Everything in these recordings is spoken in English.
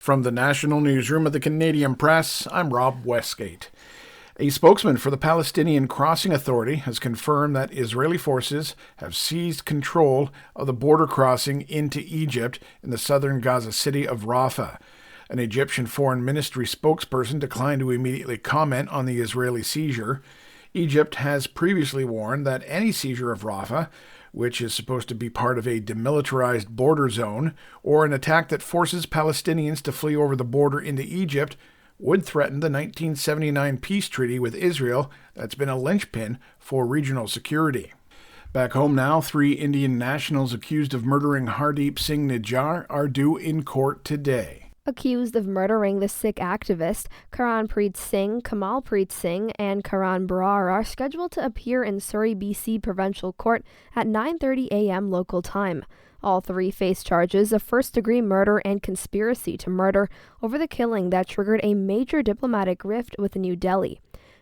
From the National Newsroom of the Canadian Press, I'm Rob Westgate. A spokesman for the Palestinian Crossing Authority has confirmed that Israeli forces have seized control of the border crossing into Egypt in the southern Gaza city of Rafah. An Egyptian Foreign Ministry spokesperson declined to immediately comment on the Israeli seizure. Egypt has previously warned that any seizure of Rafah, which is supposed to be part of a demilitarized border zone, or an attack that forces Palestinians to flee over the border into Egypt, would threaten the 1979 peace treaty with Israel that's been a linchpin for regional security. Back home now, 3 Indian nationals accused of murdering Hardeep Singh Nijjar are due in court today. Accused of murdering the Sikh activist, Karanpreet Singh, Kamalpreet Singh, and Karan Brar are scheduled to appear in Surrey, BC Provincial Court at 9:30 a.m. local time. All 3 face charges of first-degree murder and conspiracy to murder over the killing that triggered a major diplomatic rift with New Delhi.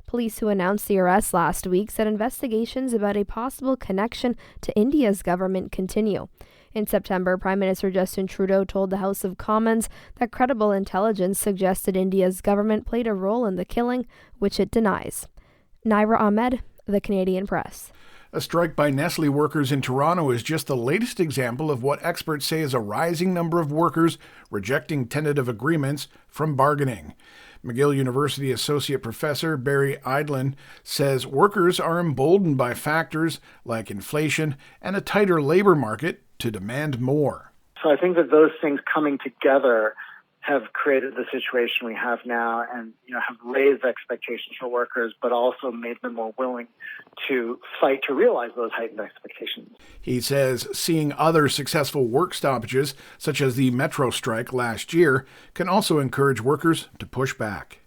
Police who announced the arrest last week said investigations about a possible connection to India's government continue. In September, Prime Minister Justin Trudeau told the House of Commons that credible intelligence suggested India's government played a role in the killing, which it denies. Naira Ahmed, The Canadian Press. A strike by Nestle workers in Toronto is just the latest example of what experts say is a rising number of workers rejecting tentative agreements from bargaining. McGill University Associate Professor Barry Eidlin says workers are emboldened by factors like inflation and a tighter labor market to demand more. So I think that those things coming together have created the situation we have now and, have raised expectations for workers, but also made them more willing to fight to realize those heightened expectations. He says seeing other successful work stoppages, such as the metro strike last year, can also encourage workers to push back.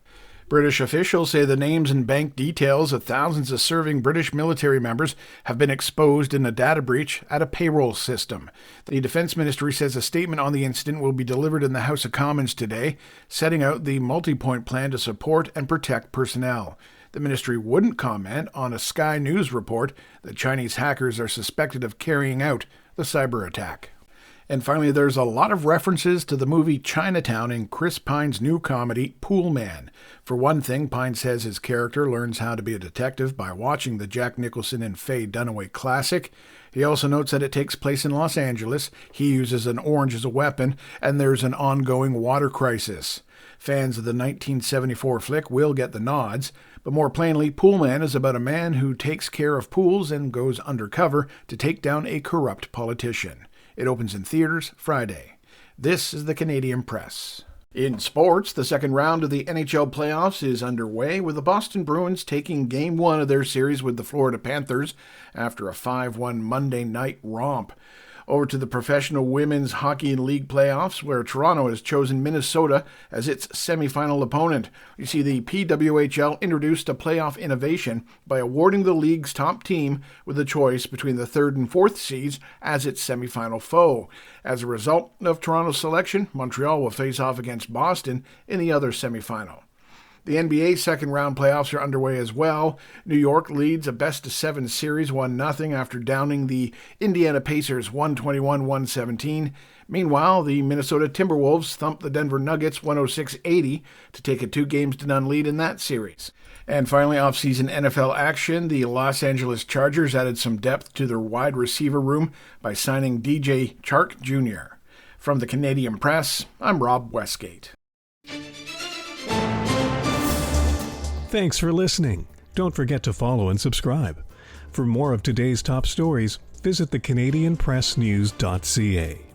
British officials say the names and bank details of thousands of serving British military members have been exposed in a data breach at a payroll system. The Defence Ministry says a statement on the incident will be delivered in the House of Commons today, setting out the multi-point plan to support and protect personnel. The ministry wouldn't comment on a Sky News report that Chinese hackers are suspected of carrying out the cyber attack. And finally, there's a lot of references to the movie Chinatown in Chris Pine's new comedy, Poolman. For one thing, Pine says his character learns how to be a detective by watching the Jack Nicholson and Faye Dunaway classic. He also notes that it takes place in Los Angeles, he uses an orange as a weapon, and there's an ongoing water crisis. Fans of the 1974 flick will get the nods, but more plainly, Poolman is about a man who takes care of pools and goes undercover to take down a corrupt politician. It opens in theaters Friday. This is the Canadian Press. In sports, the second round of the NHL playoffs is underway, with the Boston Bruins taking Game 1 of their series with the Florida Panthers after a 5-1 Monday night romp. Over to the Professional Women's Hockey League playoffs, where Toronto has chosen Minnesota as its semifinal opponent. You see, the PWHL introduced a playoff innovation by awarding the league's top team with a choice between the 3rd and 4th seeds as its semifinal foe. As a result of Toronto's selection, Montreal will face off against Boston in the other semifinal. The NBA second-round playoffs are underway as well. New York leads a best-of-7 series 1-0 after downing the Indiana Pacers 121-117. Meanwhile, the Minnesota Timberwolves thumped the Denver Nuggets 106-80 to take a 2-0 lead in that series. And finally, off-season NFL action, the Los Angeles Chargers added some depth to their wide receiver room by signing DJ Chark Jr. From the Canadian Press, I'm Rob Westgate. Thanks for listening. Don't forget to follow and subscribe. For more of today's top stories, visit thecanadianpressnews.ca.